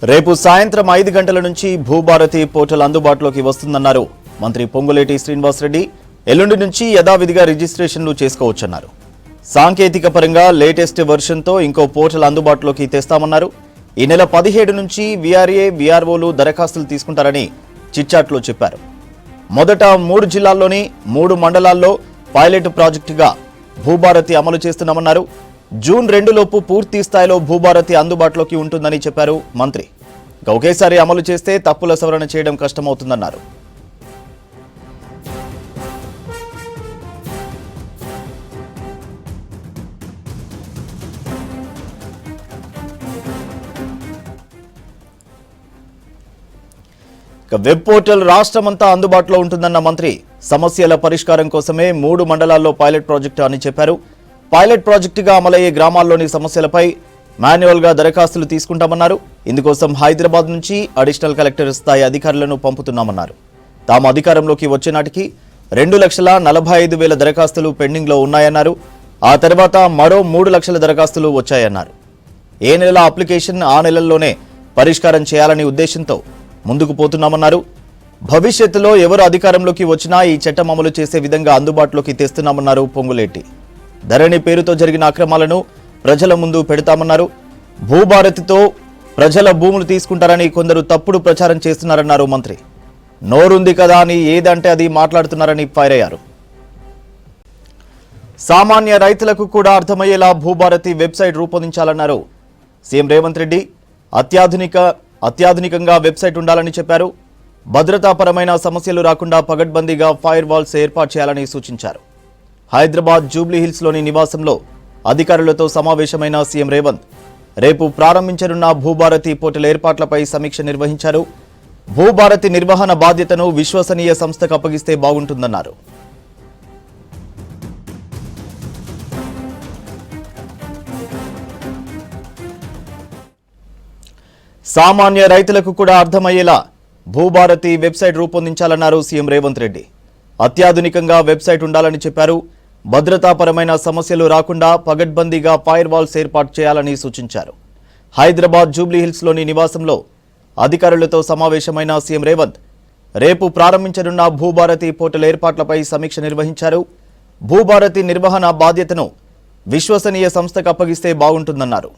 రేపు సాయంత్రం 5 గంటల నుంచి భూభారతి పోర్టల్ అందుబాటులోకి వస్తుందన్నారు మంత్రి పొంగులేటి శ్రీనివాసరెడ్డి. ఎల్లుండి నుంచి యథావిధిగా రిజిస్ట్రేషన్లు చేసుకోవచ్చన్నారు. సాంకేతిక పరంగా లేటెస్ట్ వెర్షన్తో ఇంకో పోర్టల్ అందుబాటులోకి తెస్తామన్నారు. ఈ నెల 17 నుంచి వీఆర్ఏ, వీఆర్ఓలు దరఖాస్తులు తీసుకుంటారని చిట్చాట్లో చెప్పారు. మొదట 3 జిల్లాల్లోని 3 మండలాల్లో పైలట్ ప్రాజెక్టుగా భూభారతి అమలు చేస్తున్నామన్నారు. జూన్ 2 లోపు పూర్తి స్థాయిలో భూభారతి అందుబాటులోకి ఉంటుందని చెప్పారు మంత్రి. ఒకేసారి అమలు చేస్తే తప్పుల సవరణ చేయడం కష్టమవుతుందన్నారు. వెబ్ పోర్టల్ రాష్ట్రమంతా అందుబాటులో ఉంటుందన్న మంత్రి సమస్యల పరిష్కారం కోసమే 3 మండలాల్లో పైలట్ ప్రాజెక్టు అని చెప్పారు. పైలట్ ప్రాజెక్టుగా అమలయ్యే గ్రామాల్లోని సమస్యలపై మాన్యువల్గా దరఖాస్తులు తీసుకుంటామన్నారు. ఇందుకోసం హైదరాబాద్ నుంచి అడిషనల్ కలెక్టర్ స్థాయి అధికారులను పంపుతున్నామన్నారు. తాము అధికారంలోకి వచ్చే నాటికి 2,45,000 దరఖాస్తులు పెండింగ్లో ఉన్నాయన్నారు. ఆ తర్వాత మరో 3 లక్షల దరఖాస్తులు వచ్చాయన్నారు. ఏ నెల అప్లికేషన్ ఆ నెలల్లోనే పరిష్కారం చేయాలనే ఉద్దేశంతో ముందుకు పోతున్నామన్నారు. భవిష్యత్తులో ఎవరు అధికారంలోకి వచ్చినా ఈ చట్టం అమలు చేసే విధంగా అందుబాటులోకి తెస్తున్నామన్నారు పొంగులేటి. ధరణి పేరుతో జరిగిన అక్రమాలను ప్రజల ముందు పెడతామన్నారు. భూభారతితో ప్రజల భూములు తీసుకుంటారని కొందరు తప్పుడు ప్రచారం చేస్తున్నారన్నారు మంత్రి. నోరుంది కదా అని ఏదంటే అది మాట్లాడుతున్నారని ఫైర్ అయ్యారు. సామాన్య రైతులకు కూడా అర్థమయ్యేలా భూభారతి వెబ్సైట్ రూపొందించాలన్నారు సీఎం రేవంత్ రెడ్డి. అత్యాధునికంగా వెబ్సైట్ ఉండాలని చెప్పారు. భద్రతాపరమైన సమస్యలు రాకుండా పగడ్బందీగా ఫైర్ వాల్స్ ఏర్పాటు చేయాలని సూచించారు. హైదరాబాద్ జూబ్లీ హిల్స్లోని నివాసంలో అధికారులతో సమావేశమైన సీఎం రేవంత్ రేపు ప్రారంభించనున్న భూభారతి పోర్టల్ ఏర్పాట్లపై సమీక్ష నిర్వహించారు. భూభారతి నిర్వహణ బాధ్యతను విశ్వసనీయ సంస్థకు అప్పగిస్తే బాగుంటుందన్నారు. సామాన్య రైతులకు కూడా అర్థమయ్యేలా భూభారతి వెబ్సైట్ రూపొందించాలన్నారు సీఎం రేవంత్ రెడ్డి. అత్యాధునికంగా వెబ్సైట్ ఉండాలని చెప్పారు. భద్రతాపరమైన సమస్యలు రాకుండా పగడ్బందీగా ఫైర్ వాల్స్ ఏర్పాటు చేయాలని సూచించారు. హైదరాబాద్ జూబ్లీ హిల్స్లోని నివాసంలో అధికారులతో సమావేశమైన సీఎం రేవంత్ రేపు ప్రారంభించనున్న భూభారతి పోర్టల్ ఏర్పాట్లపై సమీక్ష నిర్వహించారు. భూభారతి నిర్వహణ బాధ్యతను విశ్వసనీయ సంస్థకు అప్పగిస్తే బాగుంటుందన్నారు.